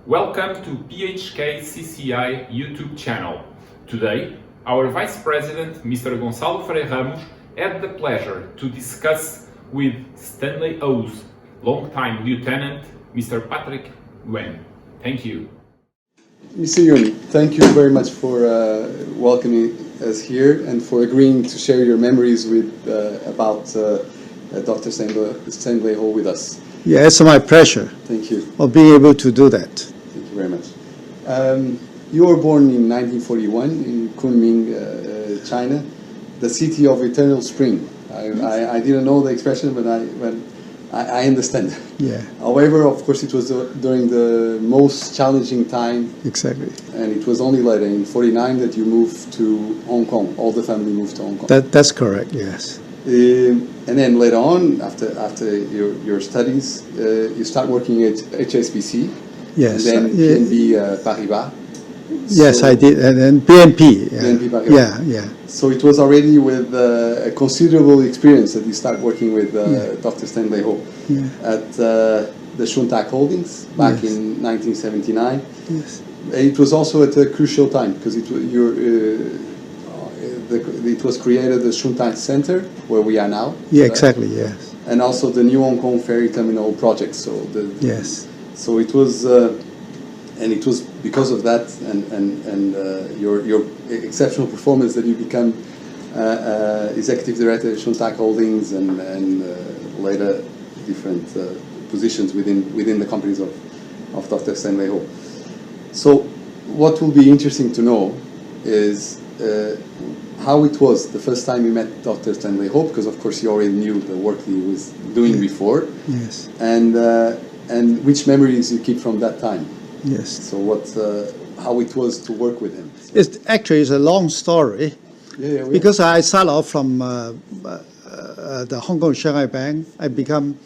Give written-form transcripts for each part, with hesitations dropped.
Welcome to PHK CCI YouTube channel. Today, our Vice President, Mr. Gonçalo Freire Ramos, had the pleasure to discuss with Stanley O's longtime lieutenant, Mr. Patrick Huen. Thank you. Mr. Yun, thank you very much for welcoming us here and for agreeing to share your memories with about Dr. Stanley Ho with us. Yeah, it's my pleasure. Thank you. Of being able to do that. Thank you very much. You were born in 1941 in Kunming, China, the city of eternal spring. I didn't know the expression, but I understand. Yeah. However, of course, it was during the most challenging time. Exactly. And it was only later, in 1949, that you moved to Hong Kong. All the family moved to Hong Kong. That's correct, yes. And then later on, after your studies, you start working at HSBC. Yes. And then BNP Paribas. Yes, So I did. And then BNP. Yeah. BNP Paribas. Yeah. So it was already with a considerable experience that you start working with Dr. Stanley Ho at the Shun Holdings back in 1979. Yes. It was also at a crucial time because it was created the Shun Center where we are now. Yeah, exactly, yes. And also the new Hong Kong ferry terminal project. So Yes. So it was, and it was because of that and your exceptional performance that you become executive director at Shun Holdings and later different positions within the companies of Dr. Stanley Ho. So what will be interesting to know is how it was the first time you met Dr. Stanley Ho, because of course you already knew the work he was doing before. Yes. And which memories you keep from that time. Yes. So how it was to work with him. It's actually a long story. Because I started off from the Hong Kong Shanghai Bank. I become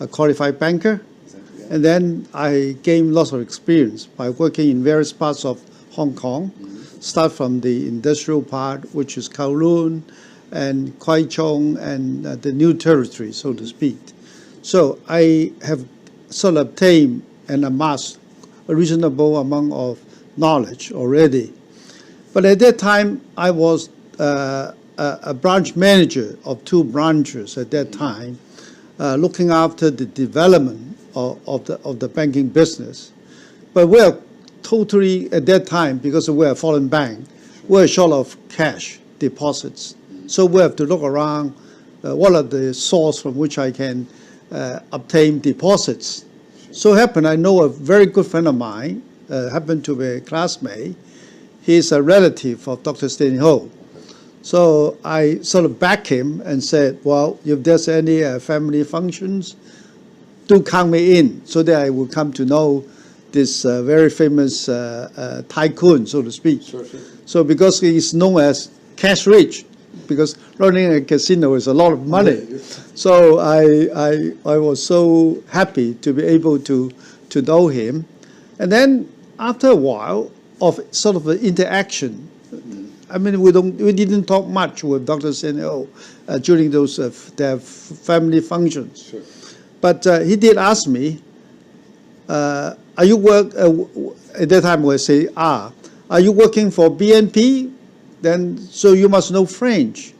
a qualified banker. Exactly, yeah. And then I gained lots of experience by working in various parts of Hong Kong. Start from the industrial part, which is Kowloon and Kwai Chung and the new territory, so to speak. So I have sort of obtained and amassed a reasonable amount of knowledge already. But at that time, I was a branch manager of two branches at that time, looking after the development of the banking business. But we're totally, at that time, because we're a foreign bank, we're short of cash deposits. So we have to look around what are the sources from which I can obtain deposits. So happened, I know a very good friend of mine, happened to be a classmate. He's a relative of Dr. Stanley Ho. So I sort of backed him and said, well, if there's any family functions, do count me in so that I will come to know this very famous tycoon, so to speak. Sure. So because he's known as cash rich, because running a casino is a lot of money. So I was so happy to be able to know him. And then after a while of sort of an interaction, I mean, we didn't talk much with Dr. Stanley Ho during those their family functions. Sure. But he did ask me, are you at that time we say, are you working for BNP? Then, so you must know French.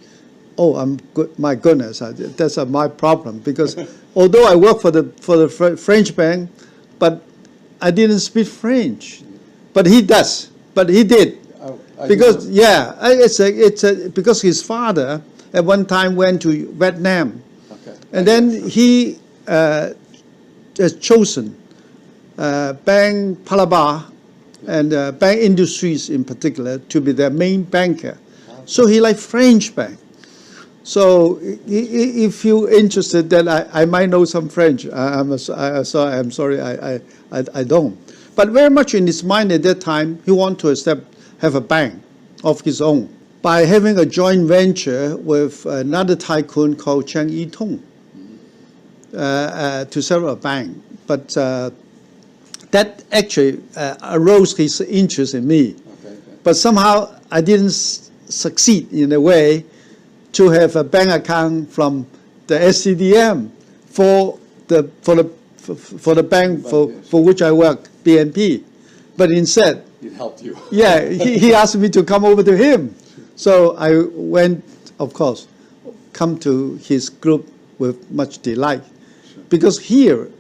Oh, I'm good. My goodness, that's my problem because although I work for the French bank, but I didn't speak French. But he does. But he did because because his father at one time went to Vietnam, and then he has chosen Bank Paribas and bank industries in particular to be their main banker. So he liked French bank. So if you're interested, then I might know some French. I'm sorry, I don't. But very much in his mind at that time, he wanted to have a bank of his own by having a joint venture with another tycoon called Chang Yi-tung to set up a bank. But that actually arose his interest in me. But somehow I didn't succeed in a way to have a bank account from the SCDM for the bank for which I work, BNP. But instead, it helped you. yeah, he asked me to come over to him. So I went, of course, come to his group with much delight. Sure. Because here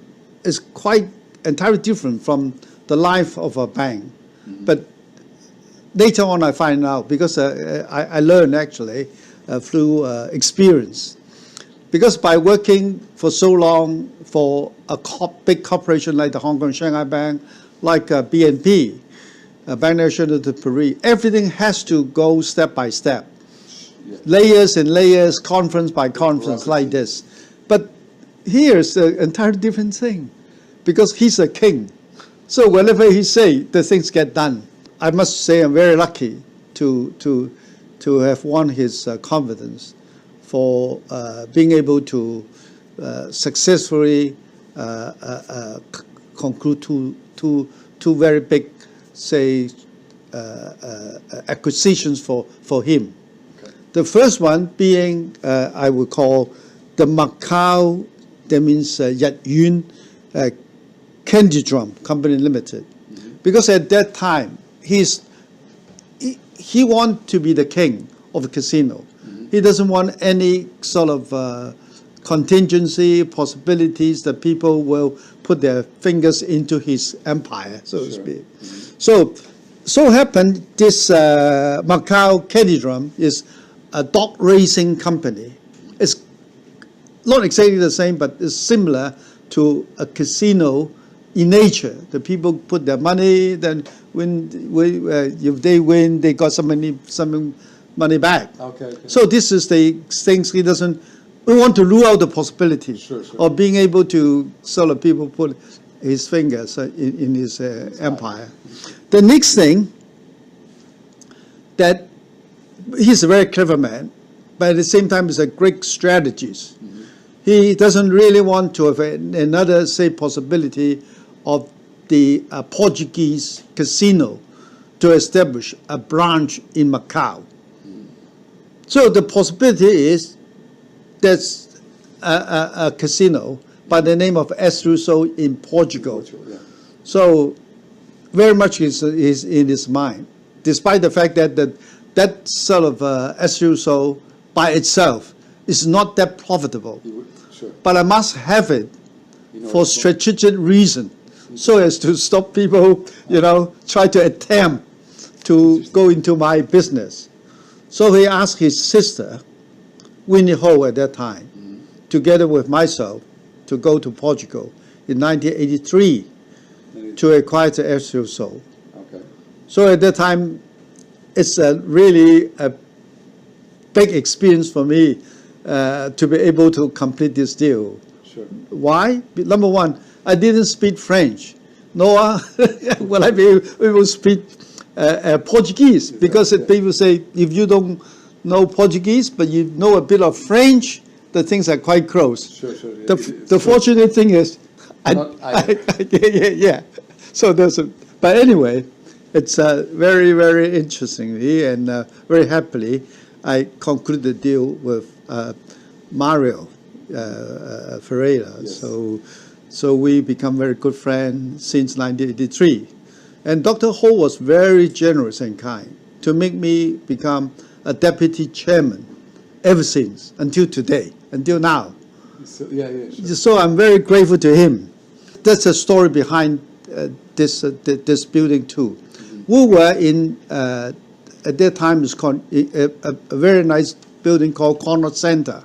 is quite entirely different from the life of a bank. Mm-hmm. But later on I find out, because I learned actually through experience. Because by working for so long for a big corporation like the Hong Kong Shanghai Bank, like BNP, Bank National de Paris, everything has to go step by step. Yeah. Layers and layers, conference by conference, like this. But here's an entirely different thing, because he's a king. So whenever he say, the things get done. I must say I'm very lucky to have won his confidence for being able to successfully conclude two very big, say, acquisitions for him. Okay. The first one being, I would call the Macau, that means Huen Candy Drum Company Limited. Mm-hmm. Because at that time, he wants to be the king of the casino. Mm-hmm. He doesn't want any sort of contingency, possibilities that people will put their fingers into his empire, so to speak. Mm-hmm. So happened this Macau Candy Drum is a dog racing company. It's not exactly the same, but it's similar to a casino in nature. The people put their money, then if they win, they got some money back. Okay. So this is the things he doesn't. We want to rule out the possibility of being able to sort of people put his fingers in his empire. The next thing, that he's a very clever man, but at the same time he's a great strategist. Mm-hmm. He doesn't really want to have another, say, possibility of the Portuguese casino to establish a branch in Macau. Mm. So the possibility is there's a casino by the name of Russo in Portugal. Yeah. So very much is in his mind, despite the fact that that sort of Russo by itself is not that profitable. Sure. But I must have it for strategic reason, so as to stop people, try to attempt to go into my business. So he asked his sister, Winnie Ho at that time, together with myself, to go to Portugal in 1983 to acquire the Russo. Okay. So at that time, it's really a big experience for me to be able to complete this deal. Sure. Why? Number one, I didn't speak French. Nor will I be able to speak Portuguese, because people say if you don't know Portuguese but you know a bit of French, the things are quite close. Sure. The fortunate thing is, yeah. So but anyway, it's very, very interestingly and very happily, I concluded the deal with Mario Ferreira. Yes. So we become very good friends since 1983. And Dr. Ho was very generous and kind to make me become a deputy chairman ever since, until today, until now. Sure. So I'm very grateful to him. That's the story behind this building too. Mm-hmm. We were in, at that time, it's called a very nice building called Connaught Center.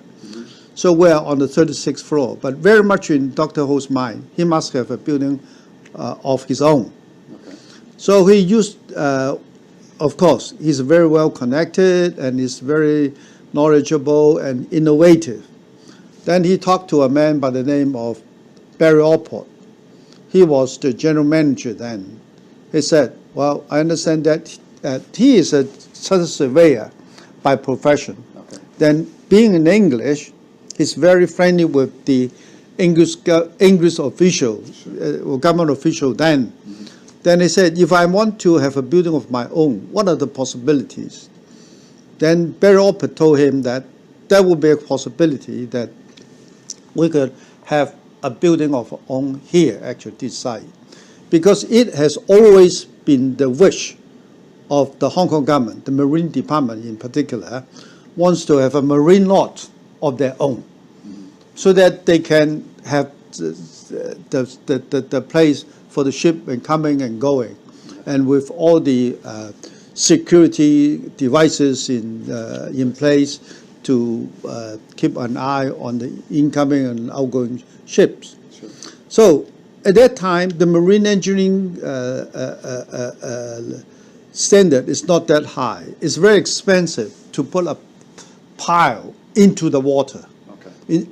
So we're on the 36th floor, but very much in Dr. Ho's mind, he must have a building of his own. Okay. So he used, of course, he's very well connected and he's very knowledgeable and innovative. Then he talked to a man by the name of Barry Allport. He was the general manager then. He said, well, I understand that he is a surveyor by profession. Okay. Then being in English, he's very friendly with the English official, or government official then. Mm-hmm. Then he said, if I want to have a building of my own, what are the possibilities? Then Barry Allport told him that there would be a possibility that we could have a building of our own here, actually, this site. Because it has always been the wish of the Hong Kong government, the Marine Department in particular, wants to have a marine lot of their own, so that they can have the place for the ship and coming and going, and with all the security devices in place to keep an eye on the incoming and outgoing ships. Sure. So at that time, the marine engineering standard is not that high. It's very expensive to put a pile into the water,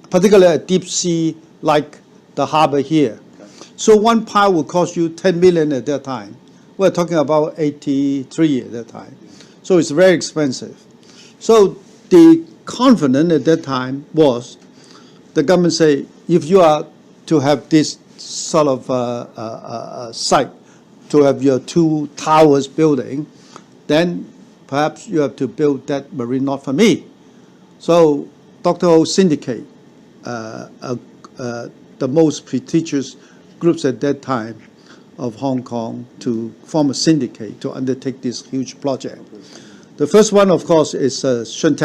particularly a deep sea like the harbor here. Okay. So one pile would cost you 10 million at that time. We're talking about 83 at that time. So it's very expensive. So the confidence at that time was the government say, if you are to have this sort of site, to have your 2 towers building, then perhaps you have to build that marine lot for me. So Dr. Ho syndicate the most prestigious groups at that time of Hong Kong to form a syndicate to undertake this huge project. The first one, of course, is Shun,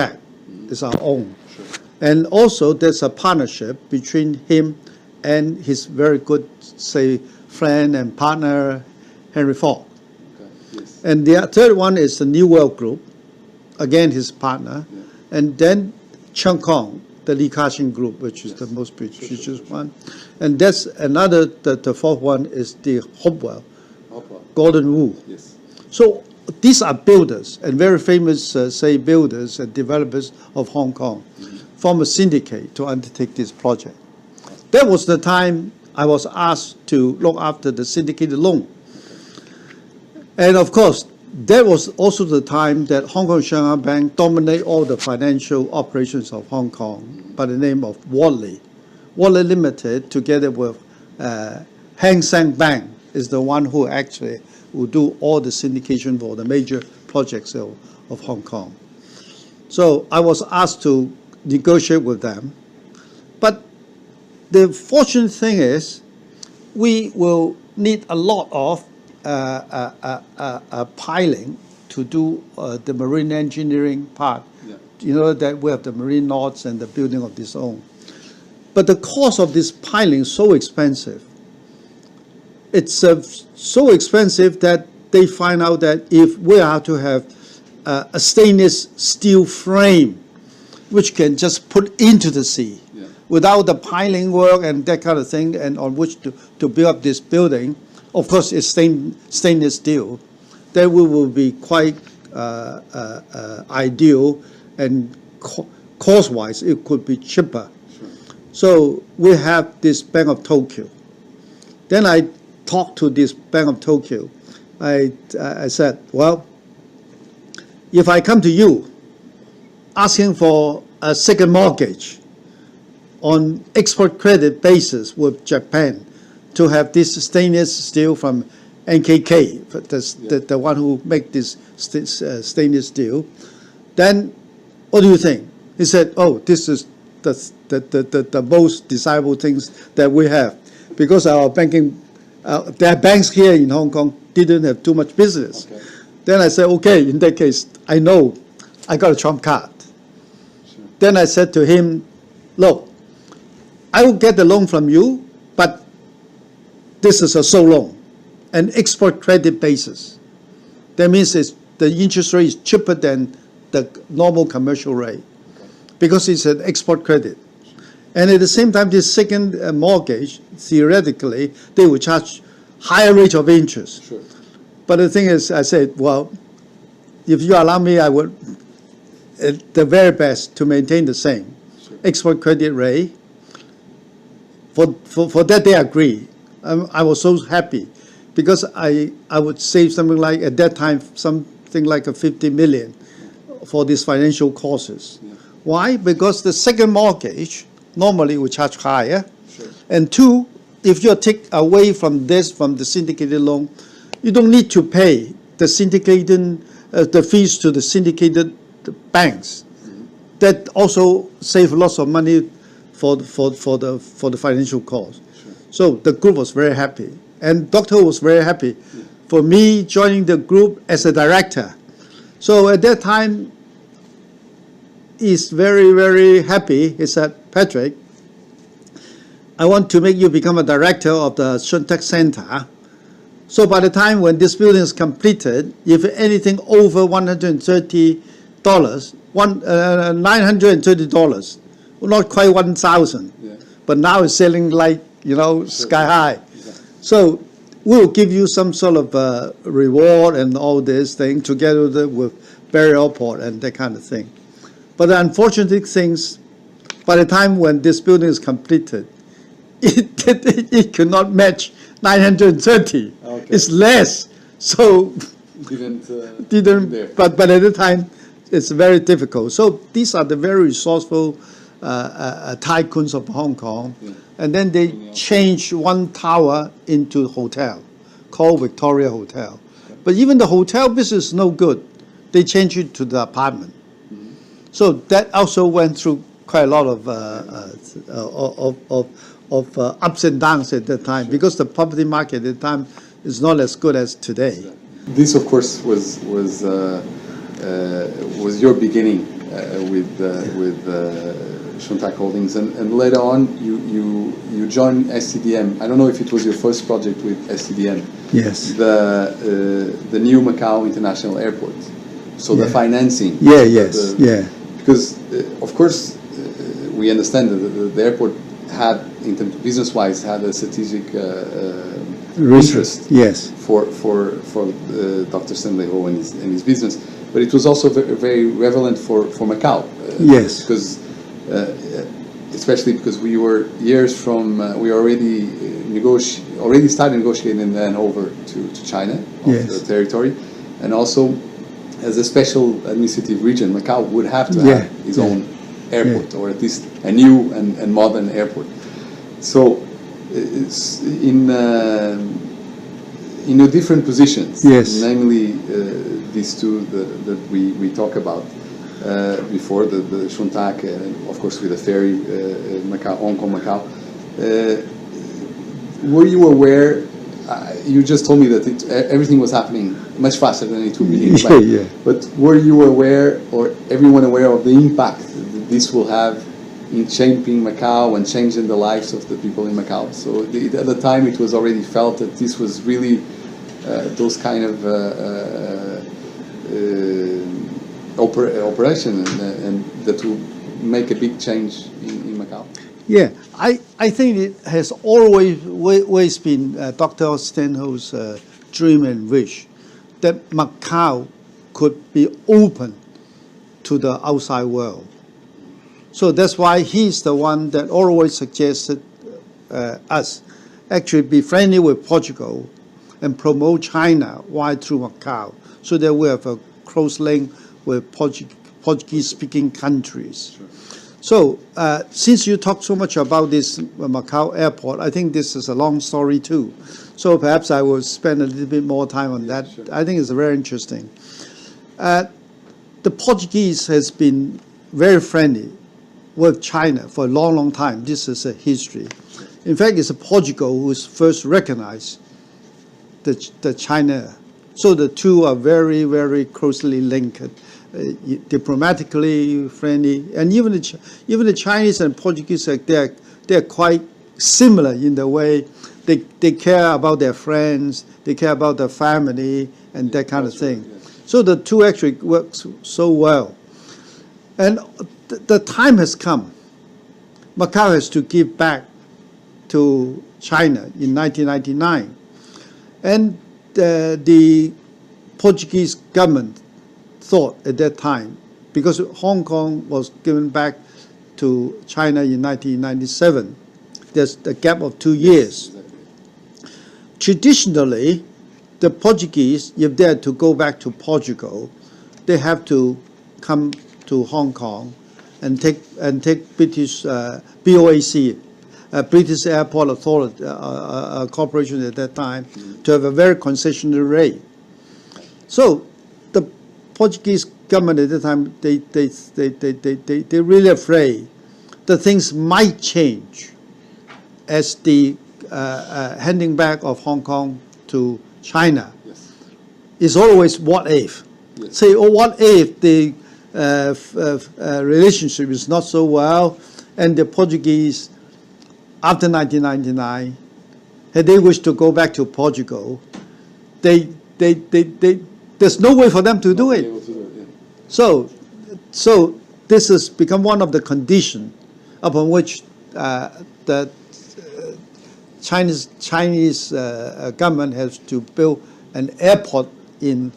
it's our own. Sure. And also there's a partnership between him and his very good, say, friend and partner, Henry Ford. Okay. Yes. And the third one is the New World Group, again his partner, and then Chung Kong, the Li Ka-shing Group, which is the most prestigious one. And that's another, the fourth one is the Hopewell, Gordon Wu. Yes. So these are builders and very famous, say, builders and developers of Hong Kong, form a syndicate to undertake this project. That was the time I was asked to look after the syndicated loan. And of course, that was also the time that Hong Kong Shanghai Bank dominated all the financial operations of Hong Kong by the name of Wally. Wally Limited, together with Hang Seng Bank, is the one who actually will do all the syndication for the major projects of Hong Kong. So I was asked to negotiate with them. But the fortunate thing is we will need a lot of piling to do the marine engineering part. Yeah. You know that we have the marine lots and the building of this own. But the cost of this piling is so expensive. It's so expensive that they find out that if we are to have a stainless steel frame, which can just put into the sea, without the piling work and that kind of thing, and on which to build up this building, of course, it's stainless steel, then we will be quite ideal, and cost-wise, it could be cheaper. Sure. So we have this Bank of Tokyo. Then I talked to this Bank of Tokyo. I said, well, if I come to you asking for a second mortgage on export credit basis with Japan, to have this stainless steel from NKK, the one who make this stainless steel, then what do you think? He said, oh, this is the most desirable things that we have, because our banking, there are banks here in Hong Kong didn't have too much business. Okay. Then I said, okay, in that case, I know I got a trump card. Sure. Then I said to him, look, I will get the loan from you, but this is a sole loan, an export credit basis. That means the interest rate is cheaper than the normal commercial rate, because it's an export credit. And at the same time, this second mortgage, theoretically, they will charge higher rate of interest. Sure. But the thing is, I said, well, if you allow me, I would, the very best to maintain the same export credit rate. For that, they agree. I was so happy, because I would save something like, at that time, something like a 50 million for these financial costs. Yeah. Why? Because the second mortgage normally will charge higher. Sure. And two, if you take away from this, from the syndicated loan, you don't need to pay the syndicated, the fees to the syndicated banks. Mm-hmm. That also save lots of money for the financial cost. Sure. So the group was very happy, and Dr. Ho was very happy. for me joining the group as a director. So at that time, he's very, very happy. He said, Patrick, I want to make you become a director of the Shun Center. So by the time when this building is completed, if anything over $130, $930, not quite 1,000, but now it's selling like, sky high. Exactly. So we'll give you some sort of reward and all this thing together with burial plot and that kind of thing. But the unfortunate things, by the time when this building is completed, it could not match 930. Okay. It's less. So didn't but at the time, it's very difficult. So these are the very resourceful tycoons of Hong Kong. Yeah. And then they changed one tower into a hotel called Victoria Hotel. But even the hotel business is no good. They changed it to the apartment. So that also went through quite a lot of ups and downs at that time, because the property market at the time is not as good as today. This, of course, was your beginning with Shun Holdings, and later on you joined STDM. I don't know if it was your first project with STDM. Yes. The new Macau International Airport. So the financing. Yeah. Yes. Because of course we understand that the airport had, in terms business-wise, had a strategic interest. Yes. For Dr. Stanley Huen and his business, but it was also very relevant for Macau. Yes. Because especially because we were years from we already started negotiating then over to China of the territory, and also as a special administrative region, Macau would have to have its own airport, or at least a new and modern airport. So it's in different positions, namely these two that we talk about before, the Shun Tak, of course with the ferry, Macau, Hong Kong, Macau. Were you aware? You just told me that everything was happening much faster than it would be planned. But were you aware, or everyone aware of the impact that this will have in changing Macau and changing the lives of the people in Macau? So at the time it was already felt that this was really those kind of operation and that will make a big change in Macau. Yeah, I think it has always been Dr. Stanhope's dream and wish that Macau could be open to the outside world. So that's why he's the one that always suggested us actually be friendly with Portugal and promote China wide through Macau, so that we have a close link with Portuguese-speaking countries. Sure. So since you talk so much about this Macau airport, I think this is a long story too. So perhaps I will spend a little bit more time on that. Sure. I think it's very interesting. The Portuguese has been very friendly with China for a long, long time. This is a history. In fact, it's Portugal who first recognized the China. So the two are very, very closely linked. Diplomatically friendly, and even the Chinese and Portuguese, they're quite similar in the way they care about their friends, they care about their family, and that kind of thing. So the two actually work so well. And the time has come. Macau has to give back to China in 1999, and the Portuguese government thought at that time, because Hong Kong was given back to China in 1997, there's a gap of 2 years. Traditionally, the Portuguese, if they are to go back to Portugal, they have to come to Hong Kong and take British BOAC, British Airport Authority Corporation at that time, to have a very concessionary rate. So the Portuguese government at the time, they're really afraid that things might change as the handing back of Hong Kong to China is always what if. Yes. Say, oh, what if the relationship is not so well, and the Portuguese, after 1999, had they wish to go back to Portugal, there's no way for them to do it. Able to do it, yeah. So this has become one of the conditions upon which the Chinese government has to build an airport in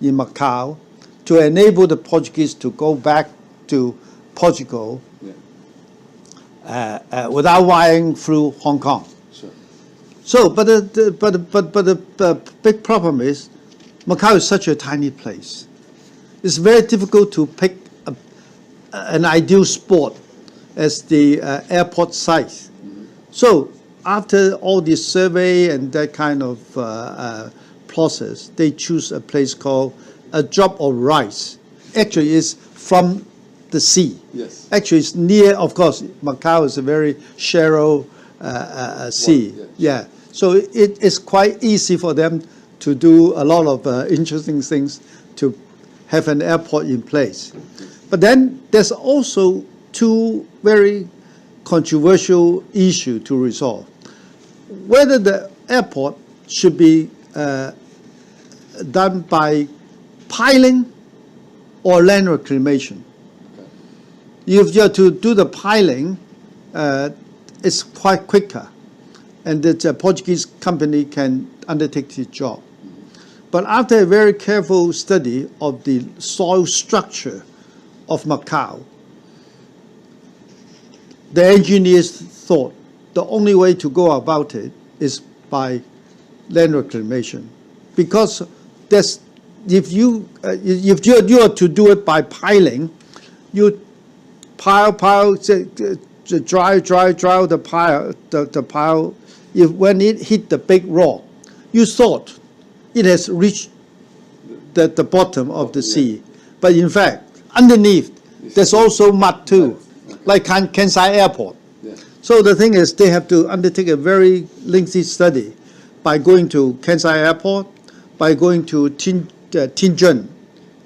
Macau to enable the Portuguese to go back to Portugal without flying through Hong Kong. Sure. So, but the big problem is Macau is such a tiny place. It's very difficult to pick an ideal spot as the airport site. Mm-hmm. So after all this survey and that kind of process, they choose a place called a drop of rice. Actually, it's from the sea. Yes. Actually, it's near, of course, Macau is a very shallow sea. Well, yeah. So it's quite easy for them to do a lot of interesting things to have an airport in place. But then there's also two very controversial issues to resolve. Whether the airport should be done by piling or land reclamation. Okay. If you're to do the piling, it's quite quicker, and the Portuguese company can undertake the job. But after a very careful study of the soil structure of Macau, the engineers thought the only way to go about it is by land reclamation, because if you are to do it by piling, you pile, dry the pile. When it hit the big rock, you thought it has reached the bottom of the sea, but in fact, underneath there's also mud too, like Kansai Airport. Yeah. So the thing is, they have to undertake a very lengthy study by going to Kansai Airport, by going to Tianjin,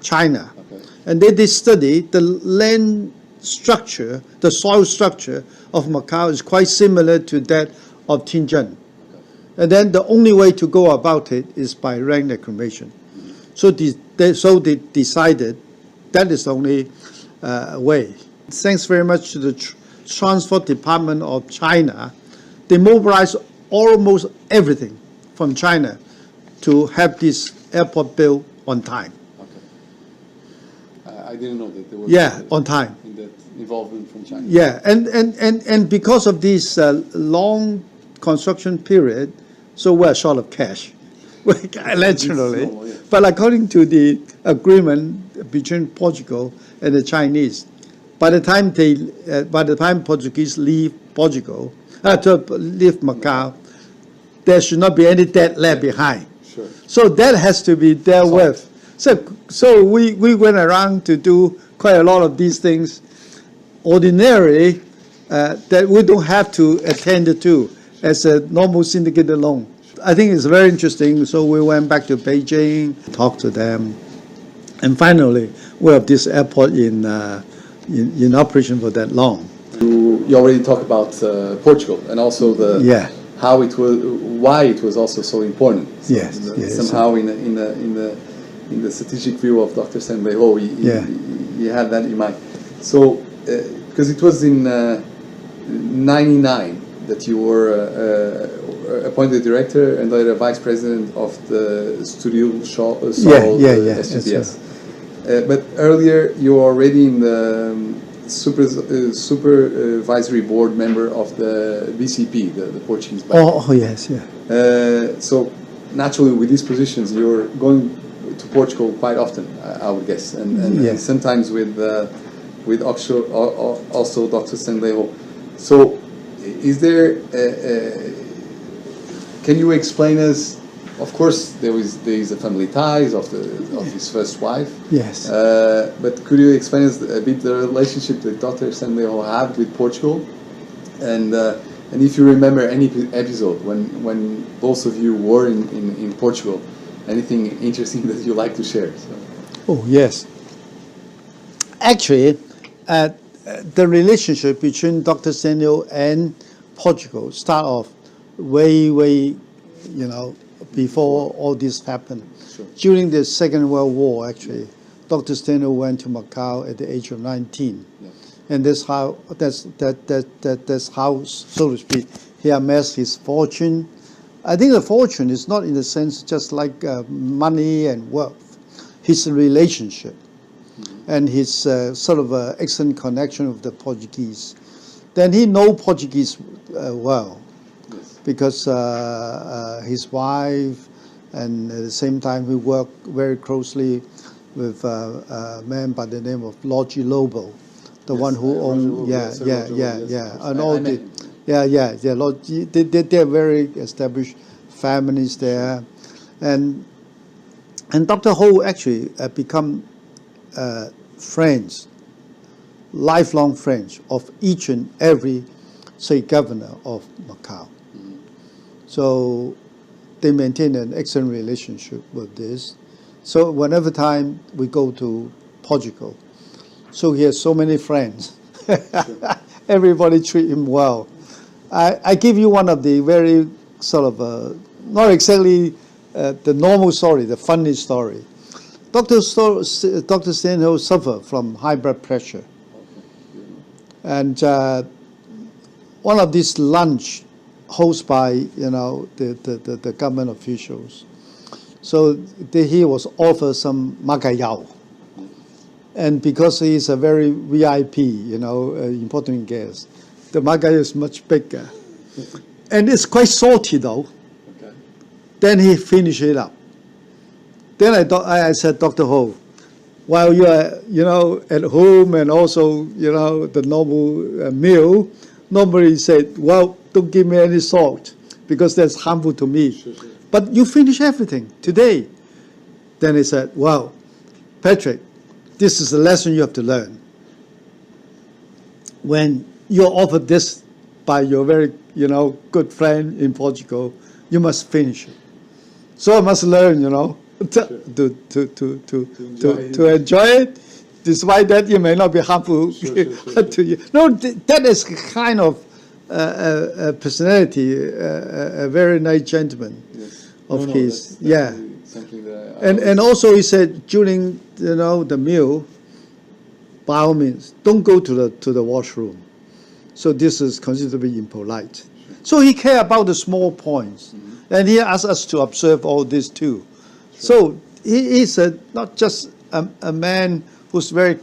China. Okay. And they study the land structure, the soil structure of Macau is quite similar to that of Tianjin. Okay. And then the only way to go about it is by land reclamation. So they decided that is the only way. Thanks very much to the Transport Department of China. They mobilized almost everything from China to have this airport built on time. Okay. I didn't know that there was on time. in that involvement from China. Yeah, and because of this long construction period, so we're short of cash, naturally. Normal, yeah. But according to the agreement between Portugal and the Chinese, by the time Portuguese leave Portugal, to leave Macau, there should not be any debt left behind. Sure. So that has to be dealt with. So we went around to do quite a lot of these things ordinarily that we don't have to attend to as a normal syndicated loan. I think it's very interesting. So we went back to Beijing, talked to them, and finally we have this airport in operation for that long. You already talked about Portugal and also why it was also so important. So Yes. Somehow in the strategic view of Dr. Stanley, he had that in mind. So because it was in '99 that you were appointed director and later vice president of the Studio Sol SGPS. But earlier you were already in the supervisory board member of the BCP, the Portuguese bank. Yes. So naturally, with these positions, you're going to Portugal quite often, I would guess, and sometimes with also Dr. Stanley. So, is there? Can you explain us? Of course, there is the family ties of his first wife. Yes. But could you explain us a bit the relationship that Dr. Stanley had with Portugal, and if you remember any episode when both of you were in Portugal, anything interesting that you like to share. So. Oh, yes. Actually, the relationship between Dr. Stanley and Portugal start off way, before all this happened. Sure. During the Second World War, actually, Dr. Stanley went to Macau at the age of 19. Yeah. And that's how, so to speak, he amassed his fortune. I think the fortune is not in the sense just like money and wealth. His relationship and his sort of excellent connection with the Portuguese. Then he knows Portuguese well, Yes. because his wife, and at the same time he worked very closely with a man by the name of Logi Lobo, the Yes, one who owned, Lobo, yes, Roger Lobo, yes, of course. and all I met the, him. they're very established families there, and Dr. Ho actually become friends, lifelong friends of each and every, say, governor of Macau. Mm-hmm. So they maintain an excellent relationship with this. So whenever time we go to Portugal, so he has so many friends. Everybody treat him well. I give you one of the very sort of, not exactly the normal story, the funny story. Dr. Stanley suffered from high blood pressure. And one of these lunch hosted by, the government officials. So he was offered some Macau. And because he is a very VIP, important guest, the Macau is much bigger. And it's quite salty though. Okay. Then he finished it up. Then I said, Dr. Ho, while you are, at home and also, the normal meal, nobody said, well, don't give me any salt because that's harmful to me. Sure. But you finish everything today. Then he said, well, Patrick, this is a lesson you have to learn. When you're offered this by your very, good friend in Portugal, you must finish it. So I must learn, to enjoy it. Despite that, it may not be harmful to you. No, that is kind of personality, a very nice gentleman of his. Yeah. Something that And also he said during the meal, by all means, don't go to the washroom. So this is considered to be impolite. So he cared about the small points, and he asked us to observe all this too. So he is not just a man who's very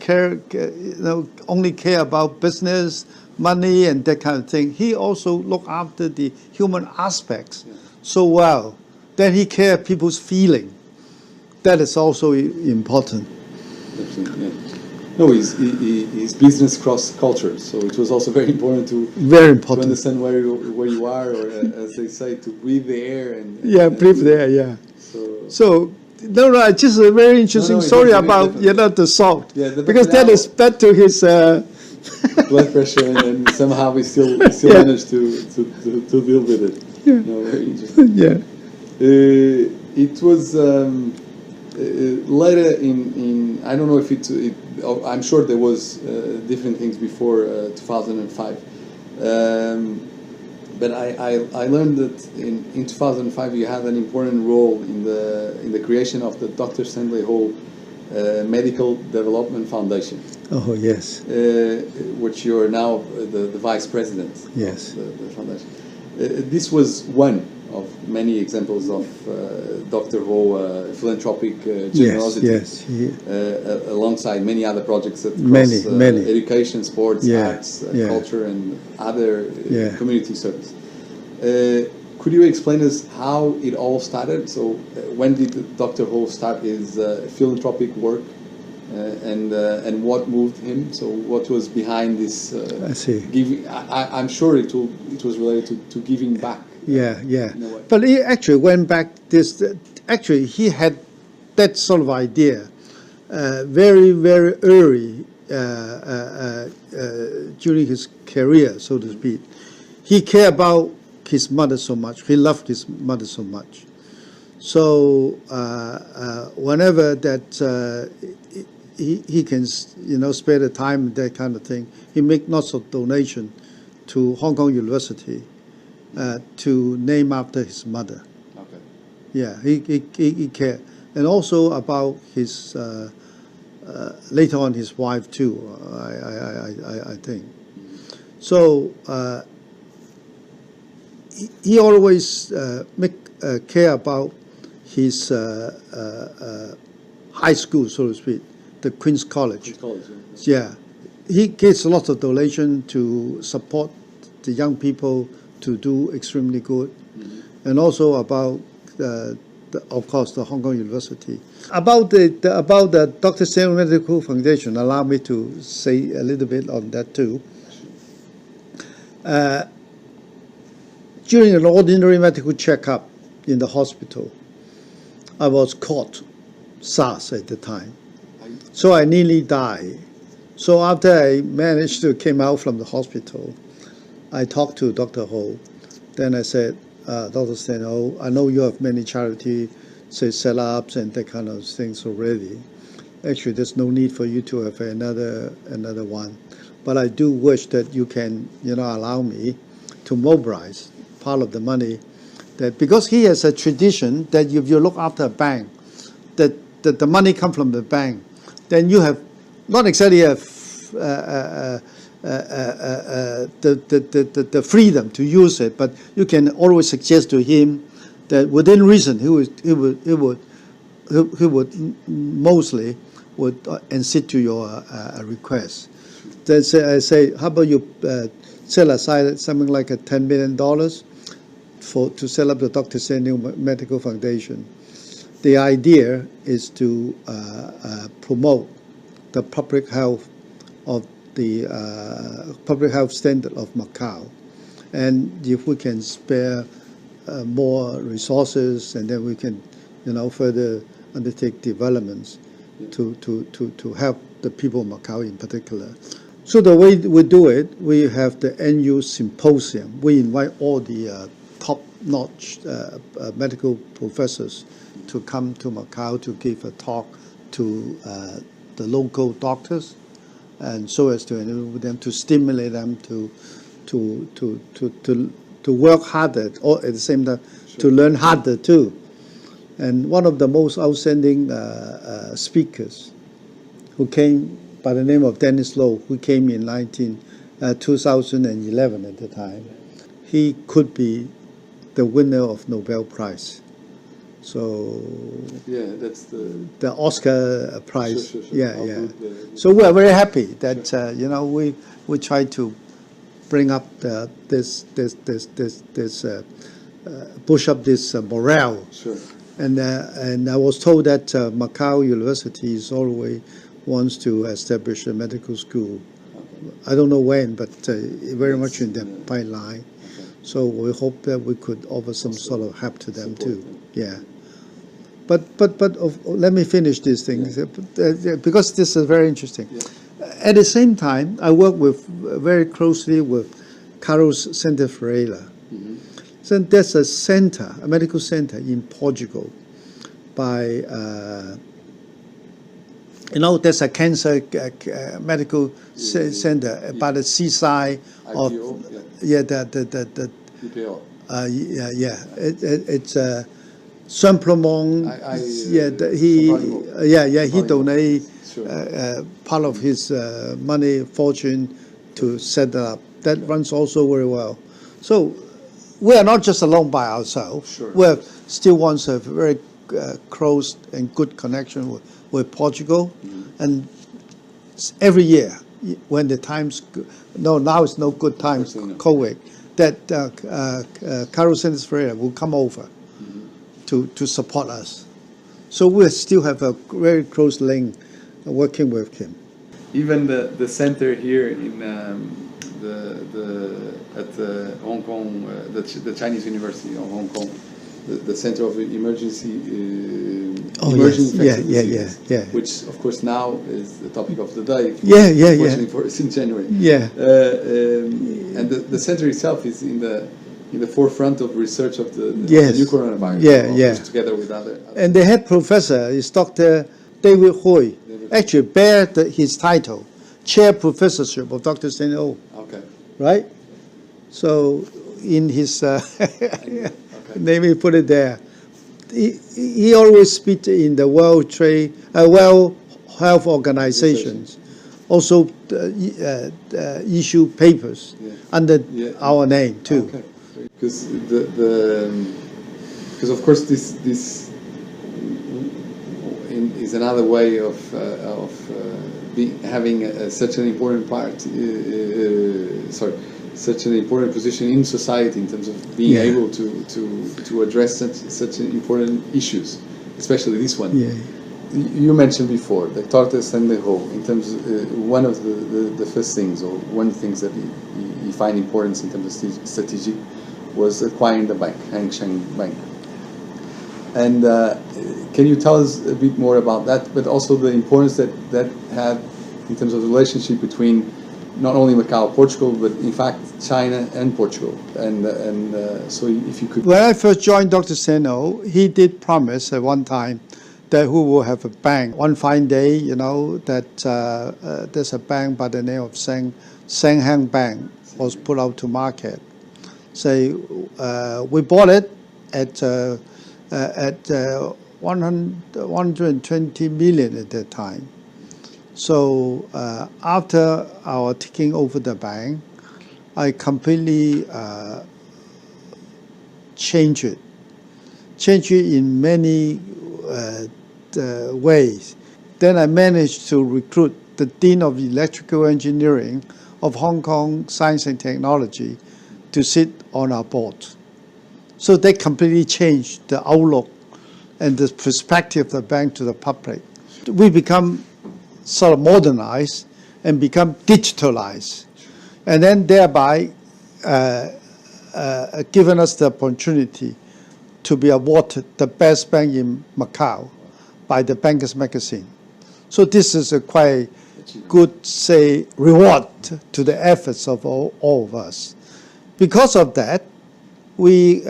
only care about business, money, and that kind of thing. He also look after the human aspects so well. Then he care people's feeling. That is also important. Definitely, yeah. No, his business cross cultures, so it was also very important to understand where you are, or as they say, to breathe the air and breathe the air. Yeah. So no, just a very interesting story about the salt, because that is bad to his blood pressure, and somehow we still managed to deal with it. Yeah. Very interesting. Yeah. It was later in I don't know if I'm sure there was different things before 2005, but I learned that in 2005 you had an important role in the creation of the Dr. Stanley Ho Medical Development Foundation. Oh yes. Which you're now the vice president. Yes. Of the foundation. This was one of many examples of Dr. Ho philanthropic generosity. Yes. Alongside many other projects that cross many. Education, sports, arts, culture, and other community service. Could you explain us how it all started? So, when did Dr. Ho start his philanthropic work, and what moved him? So, what was behind this? I see. Giving, I'm sure it was related to giving back. Yeah. But he actually went back. Actually, he had that sort of idea very, very early during his career, so to speak. He cared about his mother so much. He loved his mother so much. So whenever that he can, spare the time, that kind of thing, he make lots of donation to Hong Kong University to name after his mother. Okay. Yeah, he care, and also about his later on his wife too. I think. So he always care about his high school, so to speak, the Queen's College. Yeah, he gives a lot of donation to support the young people to do extremely good, and also about of course the Hong Kong University. About the Dr. Stanley Medical Foundation, allow me to say a little bit on that too. During an ordinary medical checkup in the hospital, I was caught SARS at the time, so I nearly died. So after I managed to came out from the hospital, I talked to Dr. Ho. Then I said, Dr. Stanley, I know you have many charity setups and that kind of things already. Actually, there's no need for you to have another one. But I do wish that you can, allow me to mobilize part of the money, that because he has a tradition that if you look after a bank, that the money comes from the bank, then you have not exactly the freedom to use it, but you can always suggest to him that within reason he would mostly accede to your request. Then I say, how about you set aside something like $10 million to set up the Dr. Stanley Medical Foundation. The idea is to promote the public health of the public health standard of Macau, and if we can spare more resources, and then we can, further undertake developments to help the people of Macau in particular. So the way we do it, we have the NU symposium. We invite all the top-notch medical professors to come to Macau to give a talk to the local doctors, and so as to enable them to stimulate them to work harder, or at the same time to learn harder too. And one of the most outstanding speakers who came by the name of Dennis Low, who came in 2011 at the time, he could be the winner of Nobel Prize. So yeah, that's the Oscar Prize. Sure. Yeah. So we are very happy that we try to bring up push up this morale. Sure. And I was told that Macau University is always wants to establish a medical school. Okay. I don't know when, but very much in the pipeline. Okay. So we hope that we could offer some sort of help to them too. Yeah. But let me finish this thing, because this is very interesting. Yeah. At the same time, I work very closely with Carlos Center Ferreira. Mm-hmm. So there's a medical center in Portugal by, there's a cancer medical center by the seaside of, the IPO. It's Shun he donated part of his money fortune to set that up. That runs also very well. So we are not just alone by ourselves. Sure. We still want to have a very close and good connection with Portugal. Mm-hmm. And every year, when the times, now it's no good time, COVID, that Carlos Center Ferreira will come over to support us. So we still have a very close link working with him. Even the center here in at Hong Kong, the Chinese University of Hong Kong, the Center of Emergency Emerging Infectious Diseases, which of course now is the topic of the day. Fortunately for us in January. Yeah. And the center itself is in in the forefront of research of the Yes. new coronavirus. Yeah, of yeah. course, together with other. And the head professor is Dr. David Huen, actually bear his title, chair professorship of Dr. Stanley O, Okay. right? So in his, Okay. let me put it there. He always speaks in the World Health Organizations, also issue papers under our name too. Okay. Because because of course this is another way of having such an important part. Such an important position in society in terms of being able to address such important issues, especially this one. Yeah. You mentioned before the Dr. Stanley Ho, in terms of one of the first things, or one of the things that he find importance in terms of strategic, was acquiring the bank, Hang Seng Bank. And can you tell us a bit more about that, but also the importance that had in terms of the relationship between not only Macau, Portugal, but in fact China and Portugal, and so if you could. When I first joined Dr. Seno, he did promise at one time that we will have a bank. One fine day, that there's a bank by the name of Shanghai Bank was put out to market. So we bought it at 120 million at that time. So after our taking over the bank, I completely changed it in many ways. Then I managed to recruit the Dean of Electrical Engineering of Hong Kong Science and Technology to sit on our board. So they completely changed the outlook and the perspective of the bank to the public. We become sort of modernized and become digitalized, and then thereby given us the opportunity to be awarded the best bank in Macau by the Bankers Magazine. So this is a quite good, say, reward to the efforts of all of us. Because of that, we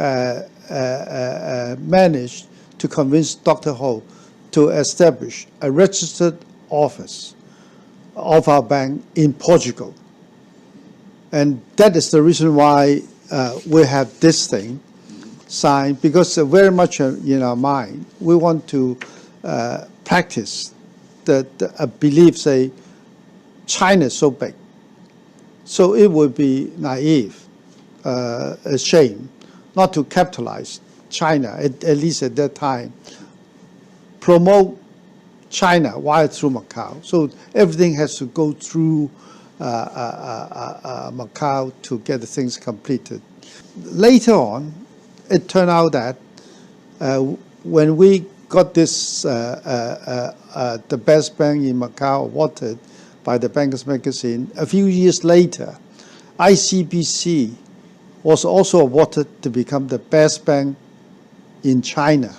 managed to convince Dr. Ho to establish a registered office of our bank in Portugal. And that is the reason why we have this thing signed, because very much in our mind, we want to practice a belief, say, China is so big. So it would be naive, a shame, not to capitalize China, at least at that time, promote China while through Macau. So everything has to go through Macau to get the things completed. Later on, it turned out that when we got this, the best bank in Macau awarded by the Bankers Magazine, a few years later, ICBC was also awarded to become the best bank in China.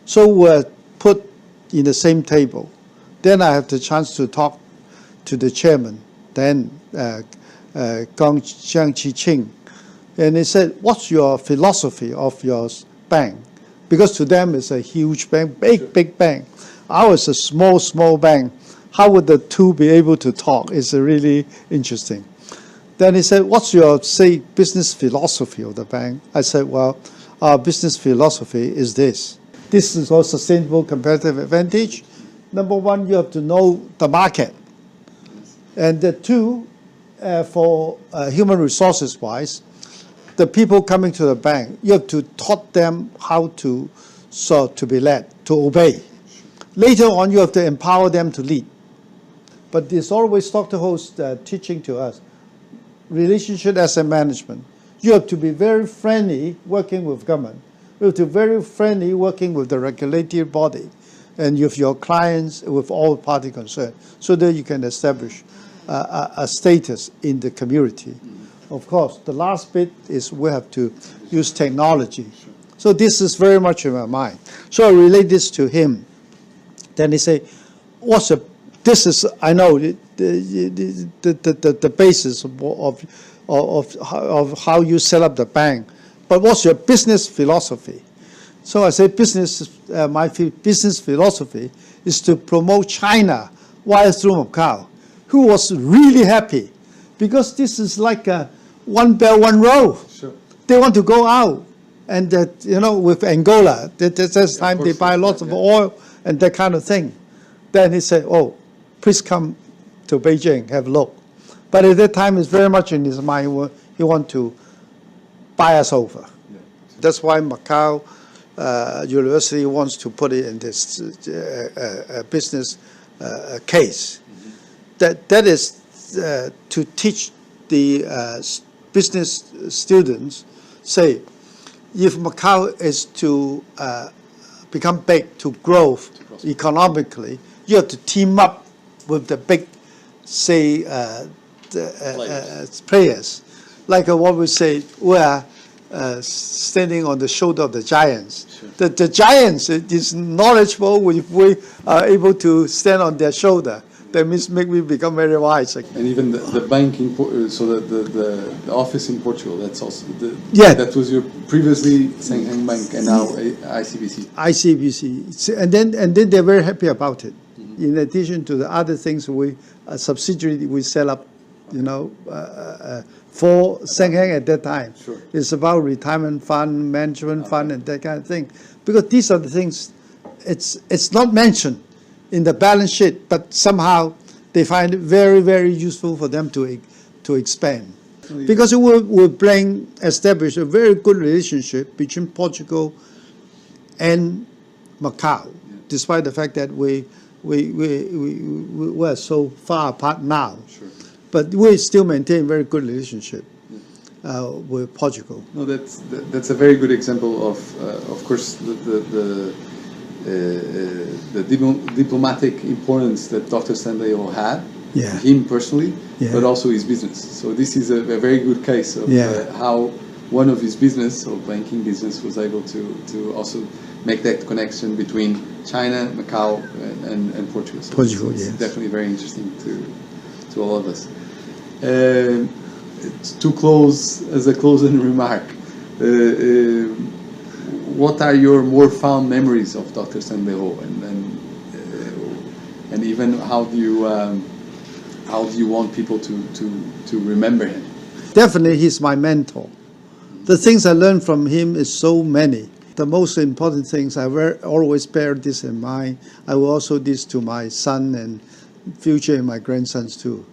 So we're put in the same table. Then I have the chance to talk to the chairman, then Gong Jiangqi, and he said, "What's your philosophy of your bank?" Because to them it's a huge bank, big bank. Ours is a small bank. How would the two be able to talk? It's really interesting. Then he said, "What's your, say, business philosophy of the bank?" I said, "Well, our business philosophy is this. This is our sustainable competitive advantage. Number one, you have to know the market. And the two, for human resources wise, the people coming to the bank, you have to taught them how to be led, to obey. Later on, you have to empower them to lead. But it's always Dr. Ho's teaching to us, relationship asset management. You have to be very friendly working with government. You have to be very friendly working with the regulatory body and with your clients, with all party concerned, so that you can establish a status in the community. Of course, the last bit is we have to use technology. So this is very much in my mind. So I relate this to him. Then he say, this is, I know, the basis of how you set up the bank. but what's your business philosophy? So I say my business philosophy is to promote China via through Macau, who was really happy because this is like a one belt, one road. Sure. They want to go out, and with Angola, that's time they buy lots of oil and that kind of thing. Then he said, "Oh, please come to Beijing, have a look." But at that time, it's very much in his mind. He want to buy us over. Yeah. That's why Macau University wants to put it in this business case. Mm-hmm. That is to teach the business students, say, if Macau is to become big, to grow economically, you have to team up with the big, say, players. Like what we say, we are standing on the shoulder of the giants. Sure. The giants is knowledgeable. If we are able to stand on their shoulder, that means make me become very wise. And even the bank so the office in Portugal, that's also that was your previously Shanghai Bank and now ICBC. ICBC, and then they're very happy about it. Mm-hmm. In addition to the other things, a subsidiary we set up, for Shanghai at that time. Sure. It's about retirement fund, management fund, and that kind of thing. Because these are the things, it's not mentioned in the balance sheet, but somehow they find it very, very useful for them to expand. Because it will establish a very good relationship between Portugal and Macau, despite the fact that we were so far apart now. Sure. But we still maintain very good relationship with Portugal. No, that's a very good example of course, the diplomatic importance that Dr. Stanley had, him personally, but also his business. So this is a very good case of how one of his business, or banking business, was able to also make that connection between China, Macau, and Portugal. So Portugal, it's definitely very interesting to all of us. To close, as a closing remark, what are your more fond memories of Dr. Stanley Ho, and even how do you want people to remember him? Definitely, he's my mentor. The things I learned from him is so many. The most important things, I always bear this in mind. I will also this to my son and future and my grandsons too.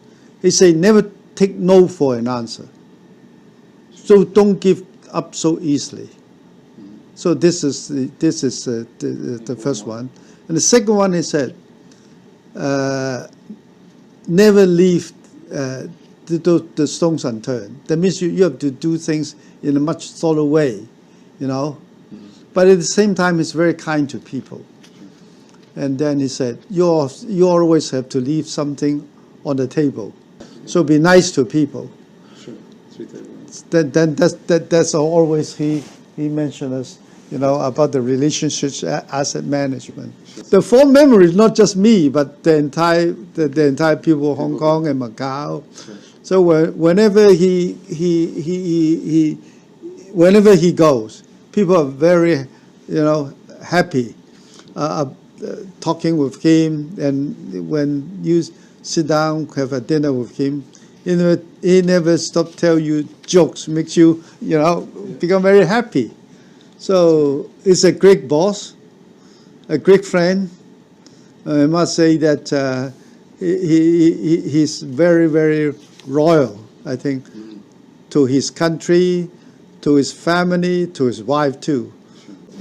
He said, never take no for an answer. So don't give up so easily. So this is the first one. And the second one, he said, never leave the stones unturned. That means you have to do things in a much thorough way, But at the same time, he's very kind to people. And then he said, you always have to leave something on the table. So be nice to people. Sure. Then that's always he mentioned us, about the relationships, asset management. Sure. The fond memory is not just me, but the entire people of Hong Kong and Macau. Sure. So whenever whenever he goes, people are very, happy talking with him, and when you sit down, have a dinner with him, he never stop tell you jokes, makes you, become very happy. So he's a great boss, a great friend. I must say that he's very, very loyal, I think, to his country, to his family, to his wife too.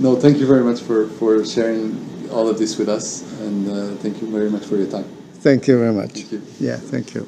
No, thank you very much for sharing all of this with us, and thank you very much for your time. Thank you very much. Thank you. Yeah, thank you.